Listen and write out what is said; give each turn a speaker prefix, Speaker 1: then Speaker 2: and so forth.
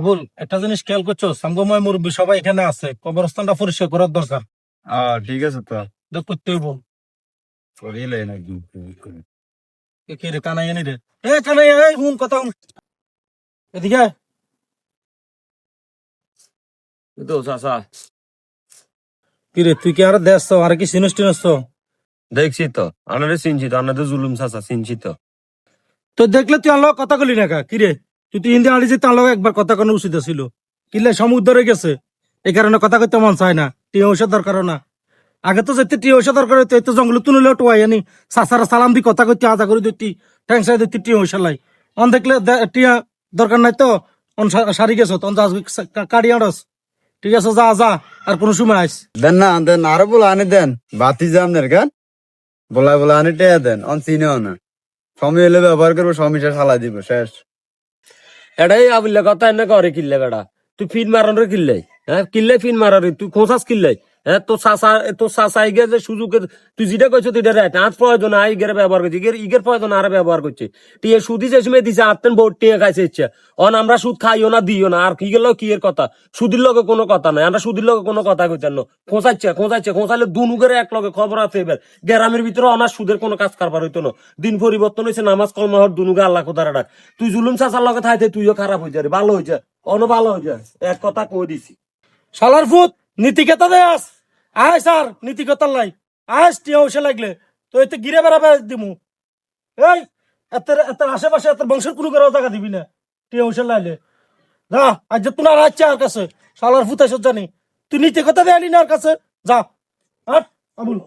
Speaker 1: আবুল, একটা জিনিস খেয়াল করছো, সাঙ্গময় মুরব্বী সবাই এখানে আছে, কবরস্থানটা পরিষ্কার করার দরকার।
Speaker 2: ঠিক আছে তো।
Speaker 1: দেখ করতে হইব।
Speaker 2: করিলে নাকি
Speaker 1: কে রে কানাই এনে রে? কানাই, হুন কথা হুন। এদিকে আয়।
Speaker 3: তো চাচা
Speaker 1: কি রে, তুই কি আর দেশ আর কি চিনস টিনস?
Speaker 3: দেখছি তো, আনারে চিনছি তো, আনাদের জুলুম চাচা চিনছি তো।
Speaker 1: তো দেখলে তুই আনলো কথা কলি না কা? কি রে, তুই তো ইন্ডিয়া আলি যে তার একবার কথা কোনো উচিত ছিল। কিলে সমুদ্রে গেছে, এই কারণে কথা কইতে মন চায় না। টিয়া ঔষধ দরকার না। আগে তো যেতে টিয়া ঔষধ দরকার হইতো, তো জঙ্গল তুলে টোয়াই আনি সাসারা সালাম দি কথা কইতে আজা করে দিতি, ট্যাংসাই দিতি টিয়া ঔষধ লাই। অন দেখলে টিয়া দরকার নাই তো, অন সারি গেছো তখন যা কাড়ি আড়স। ঠিক আছে, যা যা, আর কোনো সময় আইস।
Speaker 2: দেন না দেন, আরো বলে আনি দেন, বাতি জামনের গান বলা বলা আনি টেয়া দেন, অন চিনেও না। সময় এলে ব্যবহার করবো, সমিটা সালা দিব, শেষ।
Speaker 3: এটাই আবিল্লা কথা এনে করে কিল্লে বেড়া, তুই ফিন মারানোর কিল্লে, হ্যাঁ কিল্লে ফিন মারারি, তুই খোঁচাস কিল্লে, হ্যাঁ তোর চাষা ইগে যে সুযোগে তুই যেটা কইছো তুই রে আজ প্রয়োজন আই গেরে ব্যবহার করছি, ইগের প্রয়োজন আরে ব্যবহার করছে। টিয়ে সুদি যে সময় দিছে আত্মেন ভোট টিয়ে খাইছে ইচ্ছা, অন আমরা সুদ খাইও না দিও না, আর কি গেল কি এর কথা, সুদির লগে কোনো কথা নাই, আমরা সুদির লগে কোনো কথা কইতেন না। খোঁচাইলে দুনুগের এক লগে খবর আছে। এবার গ্রামের ভিতরে অনার সুদের কোনো কাজ কারবার হইতো না, দিন পরিবর্তন হয়েছে, নামাজ কলমাহর দুনুগে আল্লাহ কোথায় ডাক। তুই জুলুম চাচার লগে থাইতে তুইও খারাপ হয়ে যায়, ভালো হয়ে যায়, ভালো হয়ে যায়, এক কথা কই দিছি।
Speaker 1: শালার ফুট, নীতিকতা দে আস। আয় স্যার, নীতিকতার লাই আস, টিয়া ঔষধ লাগলে তো এতে গিরে বেড়াবে দিমু। এই এত এত আশেপাশে এত বংশের কোনো করে জায়গা দিবি না টিয়া ঔষধ লাইলে। যা, আজ যে তোমার আচ্ছা আর কাছে শালার ফুট এসব জানি, তুই নীতিকতা দে আলি না আর কাছে। যা আট আবুল।